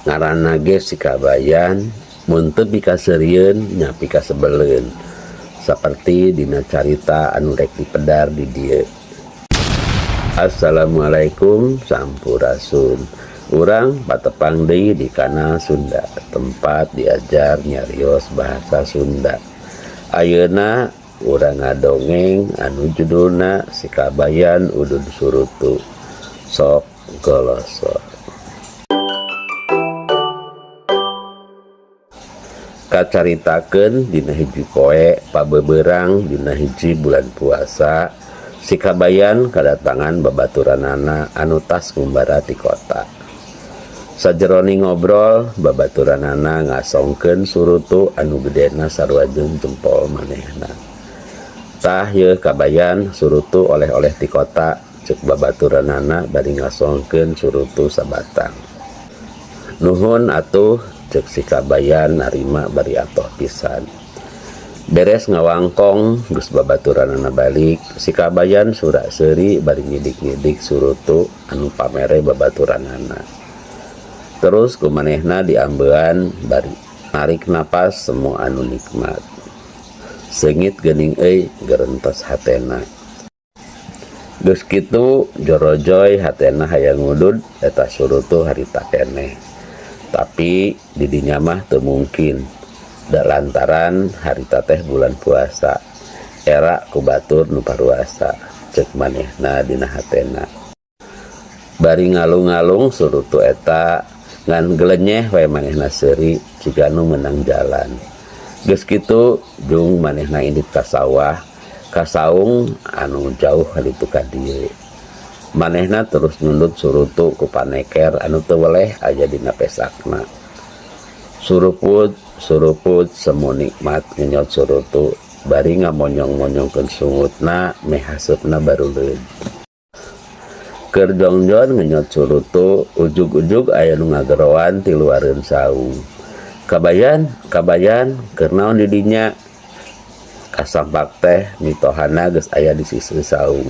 ngaranna ge Sikabayan mun teu pikaseurieun nya pikasebeleun saperti dina carita anu rek dipedar di dieu. Assalamualaikum sampurasun. Urang patepang deui di Kanal Sunda, tempat diajar nyarios bahasa Sunda. Ayeuna urang ngadongeng anu judulna Sikabayan Udud Surutu. Sok golosor. Kacaritakeun dina hiji poe pabeberang dina hiji bulan puasa, Sikabayan kadatangan babaturanana anu tas ngumbara ti kota. Sajeroni ngobrol babaturanana ngasongkeun surutu anu gedena sarua jeung jempol manehna. Tah yeuh Kabayan surutu oleh-oleh ti kota, ceuk babaturanana bari ngasongkeun surutu sabatang. Nuhun atuh, ceuk Sikabayan narima bari atoh pisan. Beres ngawangkong geus babaturanana balik, Sikabayan sura seuri bari ngidik-ngidik surutu anu pamere babaturanana. Terus kumanehna diambean bari narik napas semu anu nikmat. Seungit geuning euy gerentos hatena. Geus kitu jorojoy hatena hayang ngudud eta surutu harita keneh. Tapi di dinya mah teu mungkin. Da lantaran harita teh bulan puasa. Era ku batur nu paruasa, ceuk manehna dina hatena. Bari ngalung-ngalung surutu eta ngan gelenyeh wae manehna seuri jiga nu meunang jalan. Geus kitu jeung manehna indit ka sawah, ka saung anu jauh halitu ka dieu. Manehna terus nundut surutu ku paneker anu teu weleh aya dina pesakna. Suruput semu nikmat ngenyot surutu bari ngamonyong-monyongkeun sungutna meh haseupna baruleun. Keur jongjon ngenyot surutu ujug-ujug aya nu ngageroan ti luareun saung. Kabayan keur naon di dinya? Kasampak teh mitohana geus aya di sisi saung.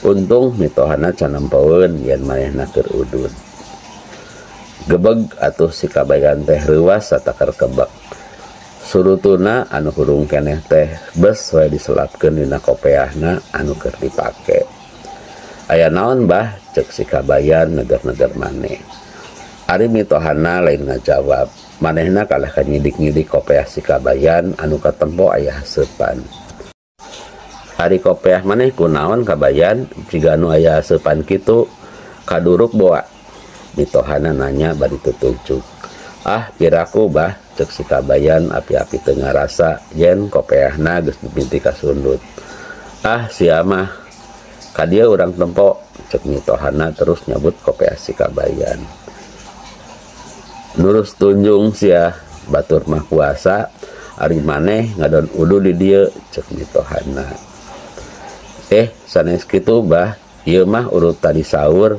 Untung mitohana can nempoeun yen manehna keur udud. Gebeg atuh Sikabayan teh reuwas satakar kebek. Surutuna anu hurung keneh teh beus wae diselapkeun dina kopeahna anu keur dipake. Aya naon bah, ceuk Sikabayan neger-neger maneh. Ari mitohana lain ngajawab, manehna kalah kanyidik-nyidik kopeah Sikabayan anu katempo aya haseupan. Ari kopeah maneh kunaon Kabayan, jiga anu aya haseupan kitu kaduruk boa. Mitohana nanya bari tutujuk. Ah piraku bah, ceuk Sikabayan api-api teu ngarasa yen kopeahna geus dipinti ka sundut. Ah sia mah kadia urang tempo, cek mitohana terus nyabut kopeah Sikabayan. Nurus tunjung sia batur mah puasa, ari maneh ngadon udu di dieu, cek mitohana. Sanes kitu bah, ieu mah urut tadi sahur,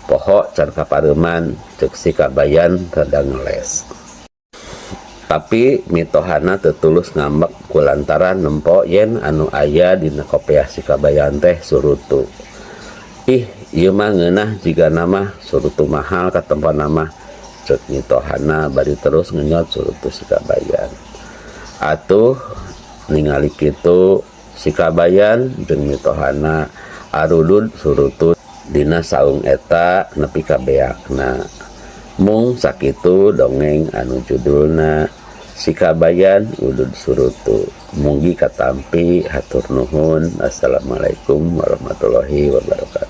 poho can kapareuman, cek Sikabayan rada ngeles. Tapi mitohana teu tulus ngambek kulantaran nempo yen anu aya dina kopeah Sikabayan teh surutu. Ih, ieu mah ngeunah jiga nama surutu mahal ka tempat nama, ceuk mitohana bari terus ngenyot surutu Sikabayan. Atuh ningali kitu Sikabayan jeung mitohana arudud surutu dina saung eta nepi ka beakna. Mung sakitu dongeng anu judulna Sikabayan Udud Surutu. Mugi katampi, hatur nuhun. Assalamualaikum warahmatullahi wabarakatuh.